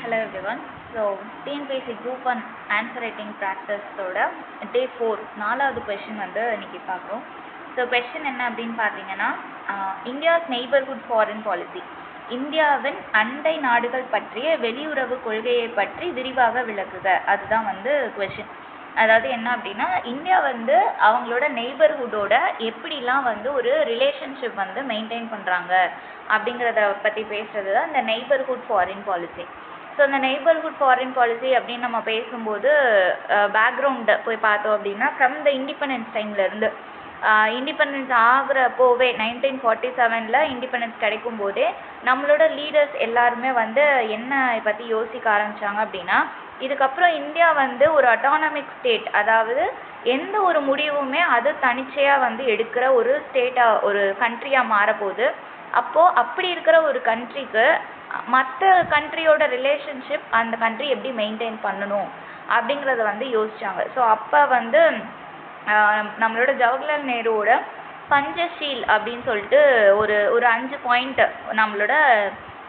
Hello everyone. So TNPSC Group 1 Answer Writing Practice ஓட Day 4 நாலாவது question வந்து இன்னைக்கு பார்க்குறோம். ஸோ கொஷின் என்ன அப்படின்னு பார்த்தீங்கன்னா, இந்தியாஸ் நெய்பர்ஹுட் ஃபாரின் பாலிசி, இந்தியாவின் அண்டை நாடுகள் பற்றிய வெளியுறவு கொள்கையை பற்றி விரிவாக விளக்குக. அதுதான் வந்து கொஷின். அதாவது என்ன அப்படின்னா, இந்தியா வந்து அவங்களோட நெய்பர்ஹுட்டோட எப்படிலாம் வந்து ஒரு ரிலேஷன்ஷிப் வந்து மெயின்டைன் பண்ணுறாங்க அப்படிங்கிறத பற்றி பேசுகிறது தான் இந்த நெய்பர்ஹுட் ஃபாரின் பாலிசி. ஸோ இந்த நெய்பர்ஹுட் ஃபாரின் பாலிசி அப்படின்னு நம்ம பேசும்போது பேக்ரவுண்டு போய் பார்த்தோம் அப்படின்னா, ஃப்ரம் த இண்டிபெண்டன்ஸ் டைம்லேருந்து இண்டிபெண்டன்ஸ் ஆகிறப்போவே 1947 இண்டிபெண்டன்ஸ் கிடைக்கும் போதே நம்மளோட லீடர்ஸ் எல்லாருமே வந்து என்ன பற்றி யோசிக்க ஆரம்பித்தாங்க அப்படின்னா, இதுக்கப்புறம் இந்தியா வந்து ஒரு அட்டானமிக் ஸ்டேட், அதாவது எந்த ஒரு முடிவுமே அது தனிச்சையாக வந்து எடுக்கிற ஒரு ஸ்டேட்டாக ஒரு கண்ட்ரியாக மாறப்போகுது. அப்போது அப்படி இருக்கிற ஒரு கண்ட்ரிக்கு மற்ற கண்ட்ரியோட ரிலேஷன்ஷிப் அந்த கண்ட்ரி எப்படி மெயின்டைன் பண்ணணும் அப்படிங்கிறத வந்து யோசிச்சாங்க. ஸோ அப்போ வந்து நம்மளோட ஜவஹர்லால் நேருவோட பஞ்சஷீல் அப்படின்னு சொல்லிட்டு ஒரு 5 பாயிண்ட் நம்மளோட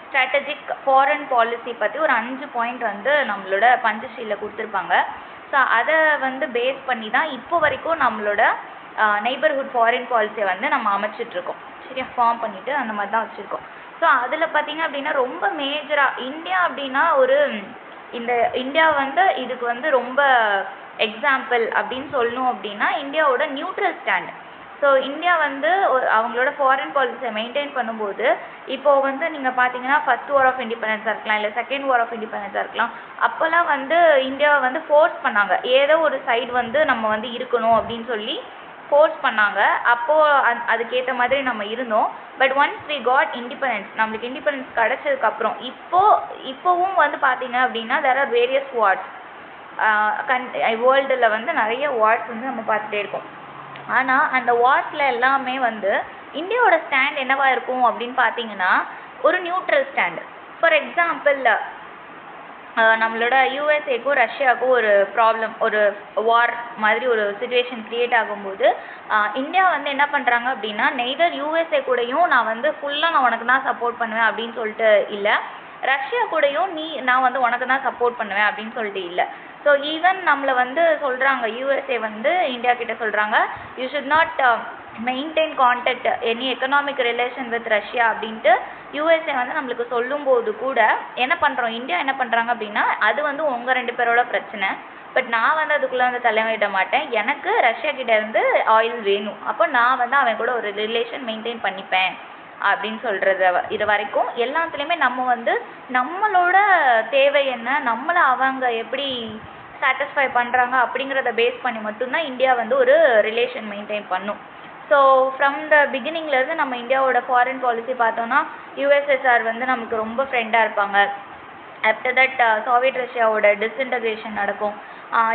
ஸ்ட்ராட்டஜிக் ஃபாரின் பாலிசி பற்றி ஒரு 5 பாயிண்ட் வந்து நம்மளோட பஞ்சஷீலில் கொடுத்துருப்பாங்க. ஸோ அதை வந்து பேஸ் பண்ணி தான் இப்போ வரைக்கும் நம்மளோட நெய்பர்ஹுட் ஃபாரின் பாலிசியை வந்து நம்ம அமைச்சிட்ருக்கோம். சரியா, ஃபார்ம் பண்ணிவிட்டு அந்த மாதிரி தான் வச்சுருக்கோம். ஸோ அதில் பார்த்தீங்க அப்படின்னா ரொம்ப மேஜராக இந்தியா அப்படின்னா இந்த இந்தியா வந்து இதுக்கு வந்து ரொம்ப எக்ஸாம்பிள் அப்படின்னு சொல்லணும் அப்படின்னா இந்தியாவோட நியூட்ரல் ஸ்டாண்ட். ஸோ இந்தியா வந்து அவங்களோட ஃபாரின் பாலிசியை மெயின்டைன் பண்ணும்போது இப்போது வந்து நீங்கள் பார்த்தீங்கன்னா ஃபர்ஸ்ட் வார் ஆஃப் இண்டிபெண்டன்ஸாக இருக்கலாம், இல்லை செகண்ட் வார் ஆஃப் இண்டிபெண்டன்ஸாக இருக்கலாம். அப்போல்லாம் வந்து இந்தியாவை வந்து ஃபோர்ஸ் பண்ணாங்க, ஏதோ ஒரு சைடு வந்து நம்ம வந்து இருக்கணும் அப்படின்னு சொல்லி ஃபோர்ஸ் பண்ணாங்க. அப்போது அதுக்கேற்ற மாதிரி நம்ம இருந்தோம். But once we got independence, நம்மளுக்கு இண்டிபெண்டன்ஸ் கிடச்சதுக்கப்புறம் இப்போவும் வந்து பார்த்தீங்க அப்படின்னா தேர் ஆர் வேரியஸ் வார்ஸ். வேர்ல்டில் வந்து நிறைய வார்ஸ் வந்து நம்ம பார்த்துட்டே இருக்கோம். ஆனால் அந்த வார்ஸில் எல்லாமே வந்து இந்தியாவோட ஸ்டாண்ட் என்னவாக இருக்கும் அப்படின்னு பார்த்தீங்கன்னா ஒரு நியூட்ரல் ஸ்டாண்டு. ஃபார் எக்ஸாம்பிள், நம்மளோட யூஎஸ்ஏக்கும் ரஷ்யாவுக்கும் ஒரு ப்ராப்ளம், ஒரு வார் மாதிரி ஒரு சுச்சுவேஷன் க்ரியேட் ஆகும்போது இந்தியா வந்து என்ன பண்ணுறாங்க அப்படின்னா, நெய்தர் யூஎஸ்ஏ கூடயும் நான் வந்து ஃபுல்லாக நான் உனக்கு தான் சப்போர்ட் பண்ணுவேன் அப்படின்னு சொல்லிட்டு இல்லை, ரஷ்யா கூடயும் நான் வந்து உனக்கு தான் சப்போர்ட் பண்ணுவேன் அப்படின்னு சொல்லிட்டு இல்லை. ஸோ ஈவன் நம்மளை வந்து சொல்கிறாங்க, யூஎஸ்ஏ வந்து இந்தியா கிட்ட சொல்கிறாங்க, you should not maintain contact any economic relation with Russia அப்படின்ட்டு யூஎஸ்ஏ வந்து நம்மளுக்கு சொல்லும்போது கூட என்ன பண்ணுறோம், இந்தியா என்ன பண்ணுறாங்க அப்படின்னா, அது வந்து உங்கள் 2 பேரோட பிரச்சனை, பட் நான் வந்து அதுக்குள்ளே வந்து தலையிட மாட்டேன், எனக்கு ரஷ்யா கிட்ட இருந்து ஆயில் வேணும், அப்போ நான் வந்து அவன் கூட ஒரு ரிலேஷன் மெயின்டைன் பண்ணிப்பேன் அப்படின்னு சொல்கிறது. இது வரைக்கும் எல்லாத்துலேயுமே நம்ம வந்து நம்மளோட தேவை என்ன, நம்மளை அவங்க எப்படி சாட்டிஸ்ஃபை பண்ணுறாங்க அப்படிங்கிறத பேஸ் பண்ணி மட்டும்தான் இந்தியா வந்து ஒரு ரிலேஷன் மெயின்டைன் பண்ணும். ஸோ ஃப்ரம் த பிகினிங்லேருந்து நம்ம இந்தியாவோட ஃபாரின் பாலிசி பார்த்தோன்னா யூஎஸ்எஸ்ஆர் வந்து நமக்கு ரொம்ப ஃப்ரெண்டாக இருப்பாங்க. ஆஃப்டர் தட் சோவியட் ரஷ்யாவோட டிஸ்இன்டகிரேஷன் நடக்கும்.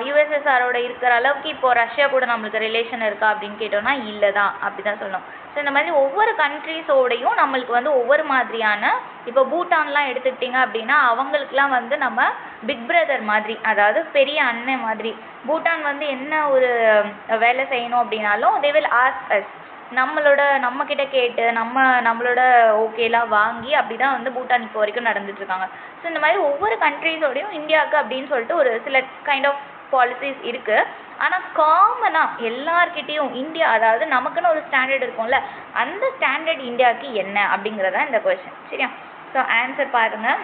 யூஎஸ்எஸ்ஆரோட இருக்கிற அளவுக்கு இப்போது ரஷ்யா கூட நம்மளுக்கு ரிலேஷன் இருக்கா அப்படின்னு கேட்டோன்னா இல்லை தான், அப்படி தான் சொல்லணும். ஸோ இந்த மாதிரி ஒவ்வொரு கண்ட்ரீஸோடையும் நம்மளுக்கு வந்து ஒவ்வொரு மாதிரியான, இப்போ பூட்டான்லாம் எடுத்துக்கிட்டிங்க அப்படின்னா அவங்களுக்குலாம் வந்து நம்ம பிக் பிரதர் மாதிரி, அதாவது பெரிய அண்ணன் மாதிரி. பூட்டான் வந்து என்ன ஒரு வேலை செய்யணும் அப்படின்னாலும் தே வில் ஆஸ்க் அஸ், நம்மக்கிட்ட கேட்டு நம்மளோட ஓகேலாம் வாங்கி அப்படி தான் வந்து பூட்டான் இப்போ வரைக்கும் நடந்துட்டுருக்காங்க. ஸோ இந்த மாதிரி ஒவ்வொரு கண்ட்ரீஸோடையும் இந்தியாவுக்கு அப்படின்னு சொல்லிட்டு ஒரு சில கைண்ட் ஆஃப் பாலிசிஸ் இருக்குது. ஆனால் காமனாக எல்லார்கிட்டேயும் இந்தியா, அதாவது நமக்குன்னு ஒரு ஸ்டாண்டர்ட் இருக்கும்ல, அந்த ஸ்டாண்டர்ட் இந்தியாவுக்கு என்ன அப்படிங்கிறதான் இந்த கொஸ்டின். சரியா, ஸோ ஆன்சர் பாருங்கள்.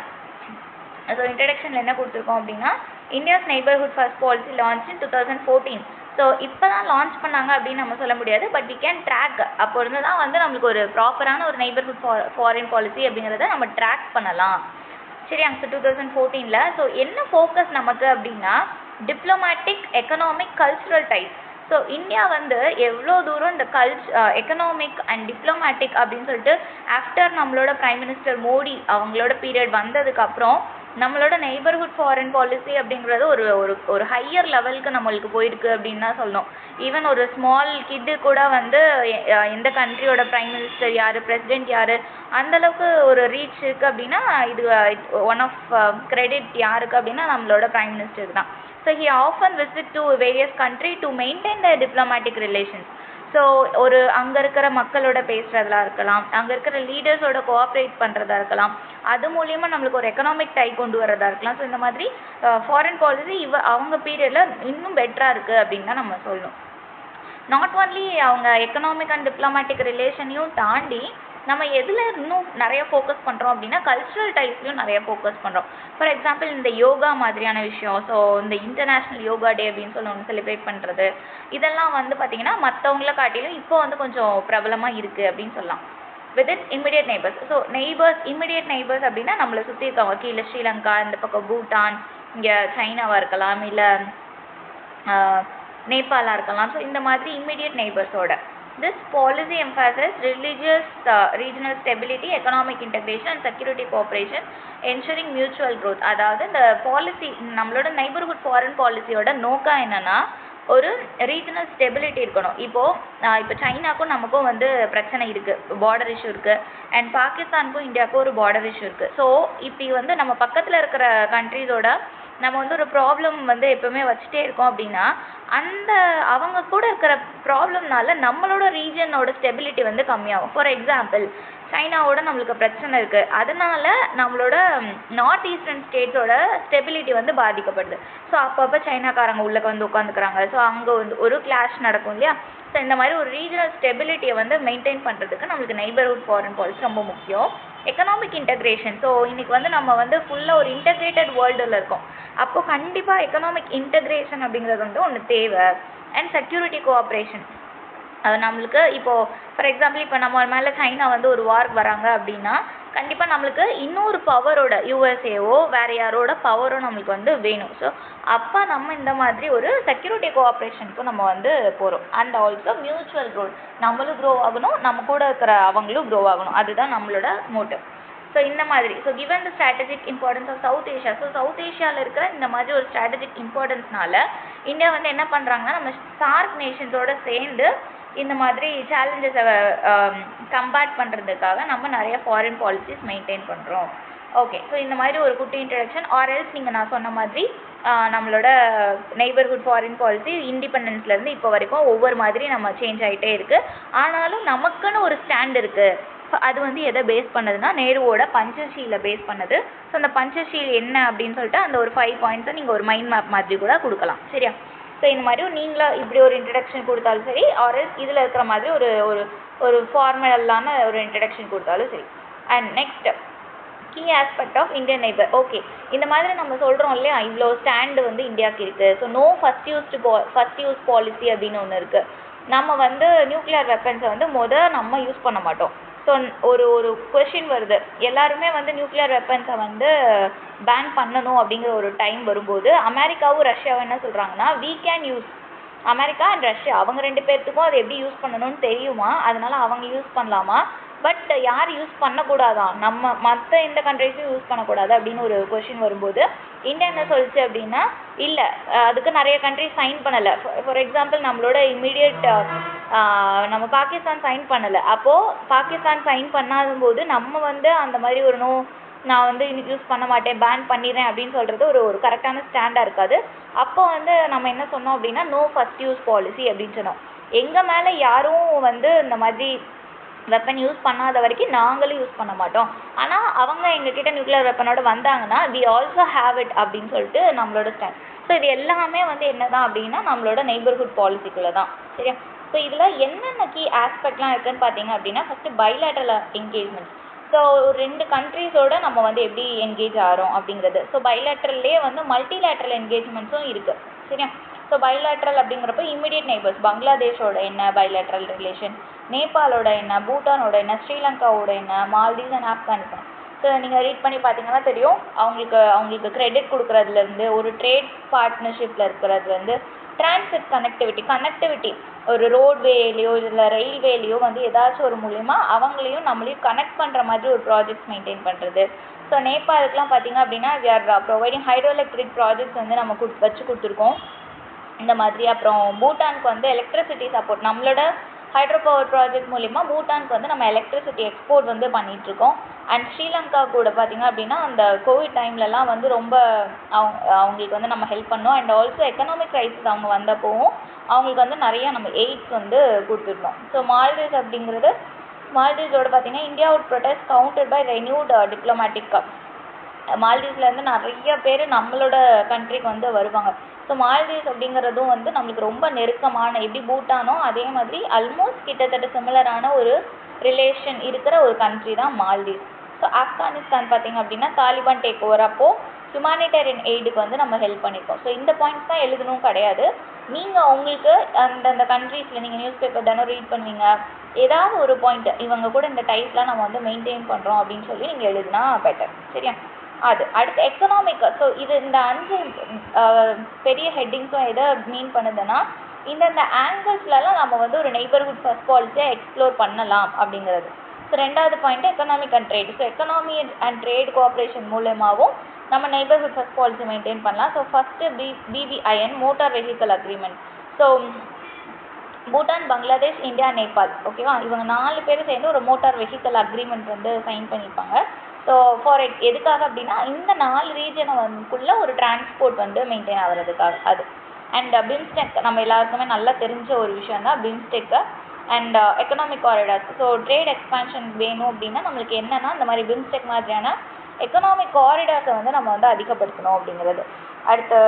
ஸோ இன்ட்ரடக்ஷனில் என்ன கொடுத்துருக்கோம் அப்படின்னா, India's neighbourhood first policy launch இன் 2014. ஸோ இப்போ தான் லான்ச் பண்ணாங்க அப்படின்னு நம்ம சொல்ல முடியாது, பட் வி கேன் ட்ராக். அப்போ இருந்து தான் வந்து நம்மளுக்கு ஒரு ப்ராப்பரான ஒரு நெய்பர்ஹுட் ஃபாரின் பாலிசி அப்படிங்கிறத நம்ம ட்ராக் பண்ணலாம். சரியா, ஸோ 2014. ஸோ என்ன ஃபோக்கஸ் நமக்கு அப்படின்னா diplomatic, economic, cultural ties. So India வந்து எவ்வளோ தூரம் இந்த எக்கனாமிக் அண்ட் டிப்ளமேட்டிக் அப்படின்னு சொல்லிட்டு ஆஃப்டர் நம்மளோட பிரைம் மினிஸ்டர் மோடி அவங்களோட பீரியட் வந்ததுக்கப்புறம் நம்மளோட நெய்பர்ஹுட் ஃபாரின் பாலிசி அப்படிங்கிறது ஒரு ஹையர் லெவலுக்கு நம்மளுக்கு போயிருக்கு அப்படின்னு தான் சொல்லணும். ஈவன் ஒரு ஸ்மால் கிட்டு கூட வந்து எந்த கண்ட்ரியோட பிரைம் மினிஸ்டர் யார், பிரசிடென்ட் யார், அந்தளவுக்கு ஒரு ரீச் இருக்குது அப்படின்னா இது ஒன் ஆஃப் கிரெடிட் யாருக்கு அப்படின்னா நம்மளோட பிரைம் மினிஸ்டருக்கு தான். So he often visit to various countries to maintain their diplomatic relations. So ஒரு அங்கே இருக்கிற மக்களோட பேசுகிறதா இருக்கலாம், அங்கே இருக்கிற லீடர்ஸோட கோஆப்ரேட் பண்ணுறதா இருக்கலாம், அது மூலிமா நம்மளுக்கு ஒரு எக்கனாமிக் டை கொண்டு வரதா இருக்கலாம். ஸோ இந்த மாதிரி ஃபாரின் பாலிசி அவங்க பீரியடில் இன்னும் பெட்டராக இருக்குது அப்படின்னு தான் நம்ம சொல்லணும். நாட் ஒன்லி அவங்க எக்கனாமிக் அண்ட் டிப்ளமேட்டிக் ரிலேஷனையும் தாண்டி நம்ம எதில் இன்னும் நிறைய ஃபோக்கஸ் பண்ணுறோம் அப்படின்னா கல்ச்சுரல் டைப்லையும் நிறைய ஃபோக்கஸ் பண்ணுறோம். ஃபார் எக்ஸாம்பிள் இந்த யோகா மாதிரியான விஷயம், ஸோ இந்த இன்டர்நேஷ்னல் யோகா டே அப்படின்னு சொல்லி ஒன்று செலிப்ரேட் பண்ணுறது, இதெல்லாம் வந்து பார்த்திங்கன்னா மற்றவங்கள காட்டிலும் இப்போ வந்து கொஞ்சம் பிரபலமாக இருக்குது அப்படின்னு சொல்லலாம். With it immediate neighbours. So immediate neighbours அப்படின்னா நம்மளை சுற்றி இருக்கவங்க, கீழே ஸ்ரீலங்கா, இந்த பக்கம் பூட்டான், இங்கே சைனாவாக இருக்கலாம், இல்லை நேபாளாக இருக்கலாம். ஸோ இந்த மாதிரி immediate நெய்பர்ஸோட this policy emphasizes religious regional stability, economic integration and security cooperation, ensuring mutual growth. அதாவது இந்த பாலிசி நம்மளோட நெய்பர்ஹுட் ஃபாரின் பாலிசியோட நோக்கம் என்னன்னா ஒரு ரீஜனல் ஸ்டெபிலிட்டி இருக்கணும். இப்போ சைனாக்கும் நமக்கும் வந்து பிரச்சனை இருக்குது, பார்டர் இஷ்யூ இருக்குது, அண்ட் பாகிஸ்தானுக்கும் இந்தியாவுக்கும் ஒரு பார்டர் இஷ்யூ இருக்குது. ஸோ இப்படி வந்து நம்ம பக்கத்தில் இருக்கிற கண்ட்ரீஸோட நம்ம வந்து ஒரு ப்ராப்ளம் வந்து எப்பவுமே வச்சுட்டே இருக்கோம் அப்படின்னா அந்த அவங்க கூட இருக்கிற ப்ராப்ளம்னால நம்மளோட ரீஜனோட ஸ்டெபிலிட்டி வந்து கம்மியாகும். ஃபார் எக்ஸாம்பிள் சைனாவோட நம்மளுக்கு பிரச்சனை இருக்குது, அதனால நம்மளோட நார்த் ஈஸ்டர்ன் ஸ்டேட்ஸோட ஸ்டெபிலிட்டி வந்து பாதிக்கப்படுது. ஸோ அப்பப்போ சைனாக்காரங்க உள்ளே வந்து உட்காந்துக்கிறாங்க. ஸோ அங்கே வந்து ஒரு கிளாஷ் நடக்கும் இல்லையா. ஸோ இந்த மாதிரி ஒரு ரீஜனல் ஸ்டெபிலிட்டியை வந்து மெயின்டைன் பண்ணுறதுக்கு நம்மளுக்கு நெய்பர்ஹுட் ஃபாரின் பாலிசி ரொம்ப முக்கியம். Economic integration. ஸோ இன்றைக்கி வந்து நம்ம வந்து ஃபுல்லாக ஒரு இன்டெகிரேட்டட் வேர்ல்டில் இருக்கோம். அப்போது கண்டிப்பாக எக்கனாமிக் இன்டெக்ரேஷன் அப்படிங்கிறது வந்து ஒன்று தேவை. And security cooperation. அது நம்மளுக்கு இப்போது ஃபார் எக்ஸாம்பிள் இப்போ நம்ம மேலே சைனா வந்து ஒரு வார்க்கு வராங்க அப்படின்னா கண்டிப்பாக நம்மளுக்கு இன்னொரு பவரோட யூஎஸ்ஏவோ வேறு யாரோட பவரோ நம்மளுக்கு வந்து வேணும். ஸோ அப்போ நம்ம இந்த மாதிரி ஒரு செக்யூரிட்டி கோஆப்ரேஷனுக்கும் நம்ம வந்து போகிறோம். And also mutual growth. நம்மளும் க்ரோ ஆகணும், நம்ம கூட இருக்கிற அவங்களும் க்ரோ ஆகணும், அதுதான் நம்மளோட மோட்டிவ். ஸோ இந்த மாதிரி given the strategic importance of South Asia. So South ஏஷியாவில் இருக்கிற இந்த மாதிரி ஒரு ஸ்ட்ராட்டஜிக் இம்பார்ட்டன்ஸ்னால இந்தியா வந்து என்ன பண்ணுறாங்கன்னா நம்ம சார்க் நேஷன்ஸோடு சேர்ந்து இந்த மாதிரி சேலஞ்சஸை கம்பேட் பண்ணுறதுக்காக நம்ம நிறைய ஃபாரின் பாலிசிஸ் மெயின்டைன் பண்ணுறோம். ஓகே, ஸோ இந்த மாதிரி ஒரு குட்டி இன்ட்ரடக்ஷன். ஆர்எல்ஸ் நீங்கள் நான் சொன்ன மாதிரி நம்மளோட நெய்பர்ஹுட் ஃபாரின் பாலிசி இண்டிபெண்டன்ஸ்லேருந்து இப்போ வரைக்கும் ஒவ்வொரு மாதிரி நம்ம சேஞ்ச் ஆகிட்டே இருக்குது. ஆனாலும் நமக்குன்னு ஒரு ஸ்டாண்ட் இருக்குது. அது வந்து எதை பேஸ் பண்ணதுன்னா நேருவோட பஞ்சஷீலை பேஸ் பண்ணது. ஸோ அந்த பஞ்சஷீல் என்ன அப்படின்னு சொல்லிட்டு அந்த ஒரு 5 பாயிண்ட்ஸை நீங்கள் ஒரு மைண்ட் மேப் மாதிரி கூட கொடுக்கலாம். சரியா? ஸோ இந்த மாதிரி நீங்களும் இப்படி ஒரு இன்ட்ரடக்ஷன் கொடுத்தாலும் சரி, ஆர் இதில் இருக்கிற மாதிரி ஒரு ஒரு ஒரு ஃபார்மலான ஒரு இன்ட்ரடக்ஷன் கொடுத்தாலும் சரி. And next key aspect of Indian neighbour. Okay, இந்த மாதிரி நம்ம சொல்கிறோம் இல்லையா, இவ்வளோ ஸ்டாண்டு வந்து இந்தியாவுக்கு இருக்குது. So no first use policy அப்படின்னு ஒன்று இருக்குது. நம்ம வந்து நியூக்ளியர் வெப்பன்ஸை வந்து நம்ம யூஸ் பண்ண மாட்டோம். ஸோ ஒரு ஒரு கொஷின் வருது, எல்லாருமே வந்து நியூக்ளியர் வெப்பன்ஸை வந்து பேன் பண்ணணும் அப்படிங்கிற ஒரு டைம் வரும்போது அமெரிக்காவும் ரஷ்யாவும் என்ன சொல்கிறாங்கன்னா we can use America and Russia அவங்க 2 பேர்த்துக்கும் அது எப்படி யூஸ் பண்ணணும்னு தெரியுமா, அதனால அவங்க யூஸ் பண்ணலாமா, பட் யார் யூஸ் பண்ணக்கூடாதான், நம்ம மற்ற எந்த கண்ட்ரிஸும் யூஸ் பண்ணக்கூடாது அப்படின்னு ஒரு கொஷின் வரும்போது இந்தியா என்ன சொல்லிச்சு அப்படின்னா இல்லை, அதுக்கு நிறைய கண்ட்ரிஸ் சைன் பண்ணலை. ஃபார் எக்ஸாம்பிள் நம்மளோட இமீடியட் நம்ம பாகிஸ்தான் சைன் பண்ணலை. அப்போது பாகிஸ்தான் சைன் பண்ணாதபோது நம்ம வந்து அந்த மாதிரி ஒரு நான் வந்து யூஸ் பண்ண மாட்டேன், பேன் பண்ணிடுறேன் அப்படின்னு சொல்கிறது ஒரு கரெக்டான ஸ்டாண்டாக இருக்காது. அப்போ வந்து நம்ம என்ன சொன்னோம் அப்படின்னா நோ ஃபஸ்ட் யூஸ் பாலிசி அப்படின்னு சொன்னோம். எங்கள் மேலே யாரும் வந்து இந்த மாதிரி வெப்பன் யூஸ் பண்ணாத வரைக்கும் நாங்களும் யூஸ் பண்ண மாட்டோம். ஆனால் அவங்க எங்ககிட்ட நியூக்ளியர் வெப்பனோட வந்தாங்கன்னா வி ஆல்சோ ஹேவ் இட் அப்படின்னு சொல்லிட்டு நம்மளோட ஸ்டாண்ட். ஸோ இது எல்லாமே வந்து என்ன தான் அப்படின்னா நம்மளோட நெய்பர்ஹுட் பாலிசிக்குள்ளே தான். சரியா? ஸோ இதில் என்னென்ன கீ ஆஸ்பெக்ட்லாம் இருக்குதுன்னு பார்த்தீங்க அப்படின்னா ஃபஸ்ட்டு பைலேட்ரல் என்கேஜ்மெண்ட்ஸ். ஸோ 2 கண்ட்ரீஸோடு நம்ம வந்து எப்படி என்கேஜ் ஆகிறோம் அப்படிங்கிறது. ஸோ பைலேட்ரல்லே வந்து மல்டிலேட்ரல் என்கேஜ்மெண்ட்ஸும் இருக்குது. சரியா? ஸோ பைலேட்ரல் அப்படிங்கிறப்ப இமிடியட் நெய்பர்ஸ் பங்களாதேஷோட என்ன பைலேட்ரல் ரிலேஷன், நேபாளோட என்ன, பூட்டானோட என்ன, ஸ்ரீலங்காவோட என்ன, மால்தீவ்ஸ் அண்ட் ஆப்கானிஸ்தான். ஸோ நீங்கள் ரீட் பண்ணி பார்த்தீங்கன்னா தெரியும், அவங்களுக்கு கிரெடிட் கொடுக்குறதுலேருந்து ஒரு ட்ரேட் பார்ட்னர்ஷிப்பில் இருக்கிறதுலேருந்து டிரான்சிட் கனெக்டிவிட்டி ஒரு ரோட்வேலையோ இல்லை ரயில்வேலையோ வந்து ஏதாச்சும் ஒரு மூலிமா அவங்களையும் நம்மளையும் கனெக்ட் பண்ணுற மாதிரி ஒரு ப்ராஜெக்ட்ஸ் மெயின்டைன் பண்ணுறது. ஸோ நேபாளுக்குலாம் பார்த்தீங்க அப்படின்னா we are providing hydro electric projects வந்து நம்ம வச்சு கொடுத்துருக்கோம் இந்த மாதிரி. அப்புறம் பூட்டானுக்கு வந்து எலக்ட்ரிசிட்டி சப்போர்ட், நம்மளோட ஹைட்ரோ பவர் ப்ராஜெக்ட் மூலிமா பூட்டானுக்கு வந்து நம்ம எலக்ட்ரிசிட்டி எக்ஸ்போர்ட் வந்து பண்ணிகிட்ருக்கோம். அண்ட் ஸ்ரீலங்கா கூட பார்த்திங்க அப்படின்னா அந்த கோவிட் டைம்லலாம் வந்து ரொம்ப அவங்களுக்கு வந்து நம்ம ஹெல்ப் பண்ணோம். அண்ட் ஆல்சோ எக்கனாமிக் ரைசஸ் அவங்க வந்தப்போவும் அவங்களுக்கு வந்து நிறையா நம்ம எய்ட்ஸ் வந்து கொடுத்துருந்தோம். ஸோ மால்டீவ்ஸ் அப்படிங்கிறது மால்டீவ்ஸோட பார்த்திங்கன்னா India would protest countered by renewed diplomatic. மால்டீவ்ஸ்லேருந்து நிறைய பேர் நம்மளோட கண்ட்ரிக்கு வந்து வருவாங்க. ஸோ மால்டீவ்ஸ் அப்படிங்கிறதும் வந்து நம்மளுக்கு ரொம்ப நெருக்கமான, எப்படி பூட்டானோ அதே மாதிரி ஆல்மோஸ்ட் கிட்டத்தட்ட சிமிலரான ஒரு ரிலேஷன் இருக்கிற ஒரு கண்ட்ரி தான் மால்டீவ்ஸ். ஸோ ஆப்கானிஸ்தான் பார்த்திங்க அப்படின்னா தாலிபான் டேக் ஓவர் அப்போது ஹியூமானிட்டேரியன் எய்டுக்கு வந்து நம்ம ஹெல்ப் பண்ணியிருக்கோம். ஸோ இந்த பாயிண்ட்ஸ் தான் எழுதணும் கிடையாது. நீங்கள் உங்களுக்கு அந்தந்த கண்ட்ரீஸில் நீங்கள் நியூஸ் பேப்பர் தானே ரீட் பண்ணுவீங்க, ஏதாவது ஒரு பாயிண்ட் இவங்க கூட இந்த டைப்லாம் நம்ம வந்து மெயின்டைன் பண்ணுறோம் அப்படின்னு சொல்லி நீங்கள் எழுதுனா பெட்டர். சரியா? அது அடுத்து எக்கனாமிக். ஸோ இது இந்த 5 பெரிய ஹெட்டிங்ஸும் எதை மீன் பண்ணுதுன்னா இந்தந்த ஆங்கிள்ஸ்லலாம் நம்ம வந்து ஒரு நெய்பர்ஹுட் ஃபர்ஸ்ட் பாலிசியை எக்ஸ்ப்ளோர் பண்ணலாம் அப்படிங்கிறது. ஸோ 2வது point economic and trade. So economy and trade cooperation மூலமாகவும் நம்ம நெய்பர்ஹுட் ஃபர்ஸ்ட் பாலிசி மெயின்டைன் பண்ணலாம். So first BVIN motor vehicle agreement. So Bhutan, Bangladesh, India, Nepal, ஓகேவா, இவங்க 4 பேரும் சேர்ந்து ஒரு மோட்டார் வெஹிக்கல் அக்ரிமெண்ட் வந்து சைன் பண்ணியிருப்பாங்க. ஸோ ஃபார் எதுக்காக அப்படின்னா இந்த 4 ரீஜனை வந்துக்குள்ளே ஒரு டிரான்ஸ்போர்ட் வந்து மெயின்டைன் ஆகிறதுக்காக அது. அண்ட் பிம்ஸ்டெக் நம்ம எல்லாருக்குமே நல்லா தெரிஞ்ச ஒரு விஷயம் தான் BIMSTEC. And economic corridors. So trade expansion வேணும் அப்படின்னா நம்மளுக்கு என்னென்னா இந்த மாதிரி பிம்ஸ்டெக் மாதிரியான எக்கனாமிக் காரிடார்ஸை வந்து நம்ம வந்து அதிகப்படுத்தணும் அப்படிங்கிறது. அடுத்து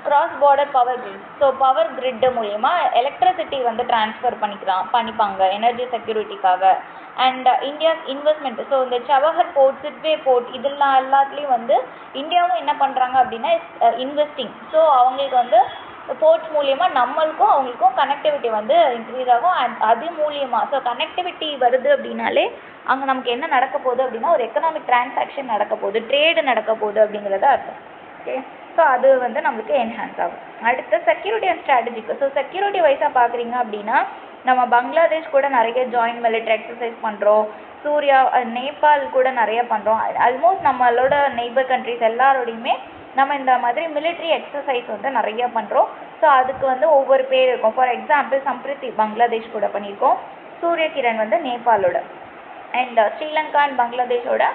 cross border power grid. So power grid மூலயமா எலக்ட்ரிசிட்டி வந்து டிரான்ஸ்ஃபர் பண்ணிப்பாங்க எனர்ஜி செக்யூரிட்டிக்காக. And India's investment. ஸோ இந்த சவஹர் போர்ட், சிட்வே போர்ட், இதெல்லாம் எல்லாத்துலேயும் வந்து இந்தியாவும் என்ன பண்ணுறாங்க அப்படின்னா இன்வெஸ்டிங். ஸோ அவங்களுக்கு வந்து போர்ட்ஸ் மூலியமாக நம்மளுக்கும் அவங்களுக்கும் கனெக்டிவிட்டி வந்து இன்க்ரீஸ் ஆகும். அண்ட் அது மூலியமாக ஸோ கனெக்டிவிட்டி வருது அப்படின்னாலே அங்கே நமக்கு என்ன நடக்க போகுது அப்படின்னா ஒரு எக்கனாமிக் டிரான்சாக்ஷன் நடக்க போகுது, ட்ரேடு நடக்க போகுது அப்படிங்கிறத அர்த்தம். ஓகே, ஸோ அது வந்து நம்மளுக்கு என்ஹான்ஸ் ஆகும். அடுத்து security and strategic. So security வைஸாக பார்க்குறீங்க அப்படின்னா நம்ம பங்களாதேஷ் கூட நிறைய ஜாயின்ட் மிலிட்ரி எக்ஸசைஸ் பண்ணுறோம். சூர்யா, நேபாள் கூட நிறைய பண்ணுறோம். ஆல்மோஸ்ட் நம்மளோட நெய்பர் கண்ட்ரிஸ் எல்லாரோடையுமே நம்ம இந்த மாதிரி மிலிட்ரி எக்ஸசைஸ் வந்து நிறைய பண்ணுறோம். ஸோ அதுக்கு வந்து ஒவ்வொரு பேர் இருக்கும். ஃபார் எக்ஸாம்பிள் சம்பிரித்தி பங்களாதேஷ் கூட பண்ணியிருக்கோம், சூரிய கிரண் வந்து நேபாளோட, அண்ட் ஸ்ரீலங்கா அண்ட் பங்களாதேஷோட.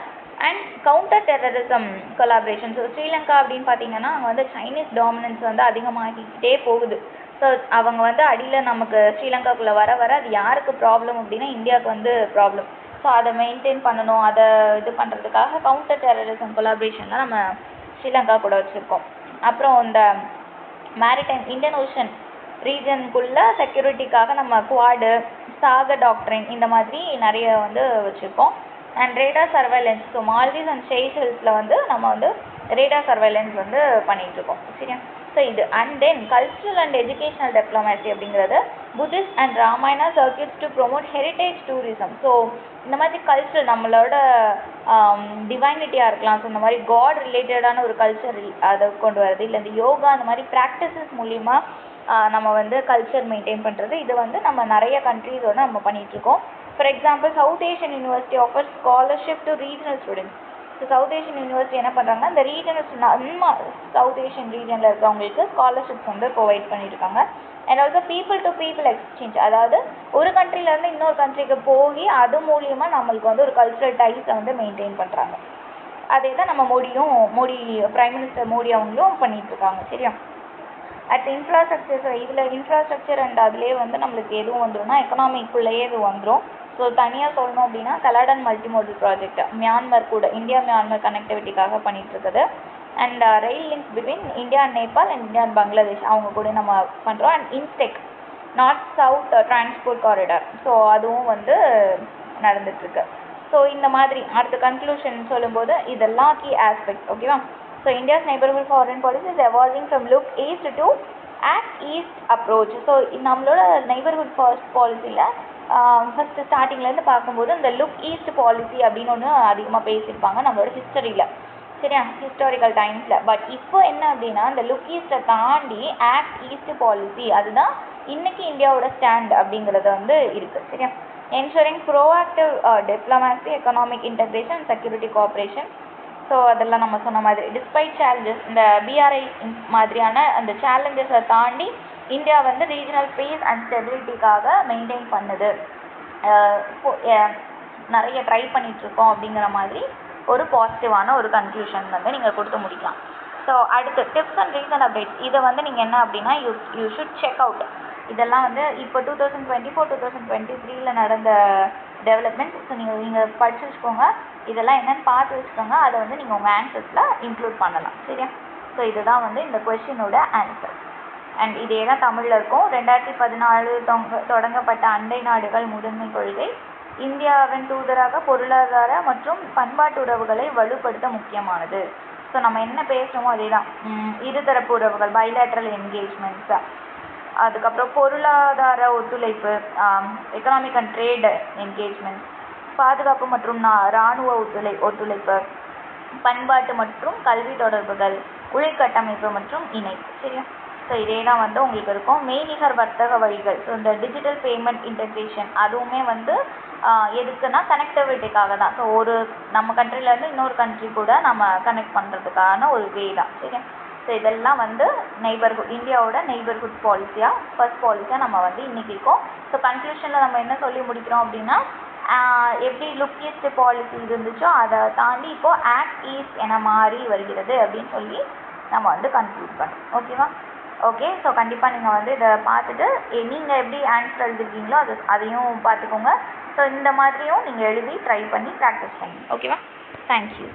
And counter terrorism collaboration. So Sri Lanka அப்படின்னு பார்த்தீங்கன்னா அங்கே வந்து சைனீஸ் டாமினன்ஸ் வந்து அதிகமாகிக்கிட்டே போகுது. ஸோ அவங்க வந்து அடியில் நமக்கு ஸ்ரீலங்காக்குள்ளே வர வர அது யாருக்கு ப்ராப்ளம் அப்படின்னா இந்தியாவுக்கு வந்து ப்ராப்ளம். ஸோ அதை மெயின்டைன் பண்ணணும், அதை இது பண்ணுறதுக்காக கவுண்டர் டெரரிசம் கொலாபரேஷன்லாம் நம்ம ஸ்ரீலங்கா கூட வச்சுருக்கோம். அப்புறம் இந்த மேரிடைம் இந்தியன் ஓஷன் ரீஜனுக்குள்ளே செக்யூரிட்டிக்காக நம்ம குவாடு, சாகர் டாக்ட்ரின் இந்த மாதிரி நிறைய வந்து வச்சுருக்கோம். And radar surveillance. So Maldives and ஷெய்ஷெல்ஸில் வந்து நம்ம வந்து ரேடார் சர்வைலன்ஸ் வந்து பண்ணிகிட்ருக்கோம். சரியா? ஸோ இது. And then cultural and educational diplomacy அப்படிங்கிறது Buddhist and Ramayana circuits to promote heritage tourism. So இந்த மாதிரி கல்ச்சர் நம்மளோட டிவைனிட்டியாக இருக்கலாம். ஸோ இந்த மாதிரி காட் ரிலேட்டடான ஒரு கல்ச்சர் அதை கொண்டு வரது, இல்லை இந்த யோகா அந்த மாதிரி ப்ராக்டிசஸ் மூலிமா நம்ம வந்து கல்ச்சர் மெயின்டைன் பண்ணுறது. இது வந்து நம்ம நிறைய கண்ட்ரீஸோட நம்ம பண்ணிகிட்ருக்கோம். For example south Asian university offer scholarship to regional students. So south Asian university என்ன பண்ணுறாங்கன்னா இந்த ரீஜனல் நம்ம சவுத் ஏஷியன் ரீஜனில் இருக்கிறவங்களுக்கு ஸ்காலர்ஷிப்ஸ் வந்து ப்ரொவைட் பண்ணியிருக்காங்க. And also people to people exchange. அதாவது ஒரு கண்ட்ரிலேருந்து இன்னொரு கண்ட்ரிக்கு போய் அது மூலியமாக நம்மளுக்கு வந்து ஒரு கல்ச்சுரல் டைஸை வந்து மெயின்டைன் பண்ணுறாங்க. அதே தான் நம்ம மோடி பிரைம் மினிஸ்டர் மோடி அவங்களும் பண்ணிகிட்ருக்காங்க. சரியா? அடுத்து இன்ஃப்ராஸ்ட்ரக்சர். ஸோ இதில் இன்ஃப்ராஸ்ட்ரக்சர் அண்ட் அதிலே வந்து நம்மளுக்கு எதுவும் வந்துடும்னா எக்கனாமிக்குள்ளேயே இது வந்துடும். ஸோ தனியாக சொல்லணும் அப்படின்னா கலாடன் மல்டிமோடல் ப்ராஜெக்ட் மியான்மர் கூட, இந்தியா மியான்மர் கனெக்டிவிட்டிக்காக பண்ணிகிட்ருக்குது. And rail link between India and Nepal and India and Bangladesh அவங்க கூட நம்ம பண்ணுறோம். And INSTC north south transport corridor. So அதுவும் வந்து நடந்துகிட்ருக்கு. ஸோ இந்த மாதிரி அடுத்த கன்க்ளூஷன் சொல்லும்போது இதெல்லாம் கீ ஆஸ்பெக்ட். ஓகேவா? So India's neighbourhood foreign policy is evolving from look east to act east approach. So நம்மளோட நெய்பர்ஹுட் ஃபர்ஸ்ட் பாலிசியில் ஃபஸ்ட்டு ஸ்டார்டிங்லேருந்து பார்க்கும்போது இந்த லுக் ஈஸ்ட் பாலிசி அப்படின்னு ஒன்று அதிகமாக பேசியிருப்பாங்க நம்மளோட ஹிஸ்டரியில். சரியா? ஹிஸ்டாரிக்கல் டைம்ஸில். பட் இப்போ என்ன அப்படின்னா இந்த லுக் ஈஸ்ட்டை தாண்டி ஆக்ட் ஈஸ்ட் பாலிசி, அதுதான் இன்றைக்கி இந்தியாவோட ஸ்டாண்ட் அப்படிங்கிறது வந்து இருக்குது. சரியா? Ensuring proactive diplomacy, economic integration, security cooperation. So அதெல்லாம் நம்ம சொன்ன மாதிரி டிஸ்பைட் சேலஞ்சஸ், இந்த பிஆர்ஐ மாதிரியான அந்த சேலஞ்சஸை தாண்டி இந்தியா வந்து ரீஜனல் பீஸ் அண்ட் ஸ்டெபிலிட்டிக்காக மெயின்டைன் பண்ணுது, நிறைய ட்ரை பண்ணிகிட்ருக்கோம் அப்படிங்கிற மாதிரி ஒரு பாசிட்டிவான ஒரு கன்க்ளூஷன் வந்து நீங்கள் கொடுத்து முடிக்கலாம். ஸோ அடுத்து டிப்ஸ் அண்ட் ரீசன் அப்டேட்ஸ். இதை வந்து நீங்கள் என்ன அப்படின்னா யூ ஷுட் செக் அவுட். இதெல்லாம் வந்து இப்போ 2024 2023 நடந்த டெவலப்மெண்ட்ஸ். ஸோ நீங்கள் படிச்சு வச்சுக்கோங்க, இதெல்லாம் என்னென்னு பார்த்து வச்சுக்கோங்க. அதை வந்து நீங்கள் உங்கள் ஆன்சர்ஸில் இன்க்ளூட் பண்ணலாம். சரியா? ஸோ இதுதான் வந்து இந்த கொஷினோட ஆன்சர். அண்ட் இதே தான் தமிழில் இருக்கும். 2014 தொடங்கப்பட்ட அண்டை நாடுகள் முதன்மை கொள்கை இந்தியாவின் தூதராக பொருளாதார மற்றும் பண்பாட்டு உறவுகளை வலுப்படுத்த முக்கியமானது. ஸோ நம்ம என்ன பேசுகிறோமோ அதே தான். இருதரப்பு உறவுகள், பைலேட்ரல் என்கேஜ்மெண்ட்ஸ், அதுக்கப்புறம் பொருளாதார ஒத்துழைப்பு, எக்கனாமிக் அண்ட் ட்ரேட் என்கேஜ்மெண்ட்ஸ், பாதுகாப்பு மற்றும் இராணுவ ஒத்துழைப்பு, பண்பாட்டு மற்றும் கல்வி தொடர்புகள், உள்கட்டமைப்பு மற்றும் இணைப்பு. சரியா? ஸோ இதே தான் வந்து உங்களுக்கு இருக்கும். மெய்நிகர் வர்த்தக வழிகள். ஸோ இந்த டிஜிட்டல் பேமெண்ட் இன்டெக்ரேஷன் அதுவுமே வந்து எதுக்குன்னா கனெக்டிவிட்டிக்காக தான். ஸோ ஒரு நம்ம கண்ட்ரிலேருந்து இன்னொரு கண்ட்ரி கூட நம்ம கனெக்ட் பண்ணுறதுக்கான ஒரு வே தான். சரியா? ஸோ இதெல்லாம் வந்து நெய்பர்ஹுட், இந்தியாவோட நெய்பர்ஹுட் பாலிசியாக ஃபர்ஸ்ட் பாலிசியாக நம்ம வந்து இன்றைக்கி இருக்கோம். ஸோ கன்க்ளூஷனில் நம்ம என்ன சொல்லி முடிக்கிறோம் அப்படின்னா, எப்படி லுக் ஈஸ்ட் பாலிசி இருந்துச்சோ அதை தாண்டி இப்போது ஆக்ட் ஈஸ்ட் என மாறி வருகிறது அப்படின்னு சொல்லி நம்ம வந்து கன்க்ளூட் பண்ணோம். ஓகேவா? ஓகே. ஸோ கண்டிப்பாக நீங்கள் வந்து இதை பார்த்துட்டு நீங்கள் எப்படி ஆன்சர் எழுதிருக்கீங்களோ அதையும் பார்த்துக்கோங்க. ஸோ இந்த மாதிரியும் நீங்கள் எழுதி ட்ரை பண்ணி ப்ராக்டிஸ் பண்ணுங்கள். ஓகேவா? தேங்க்யூ.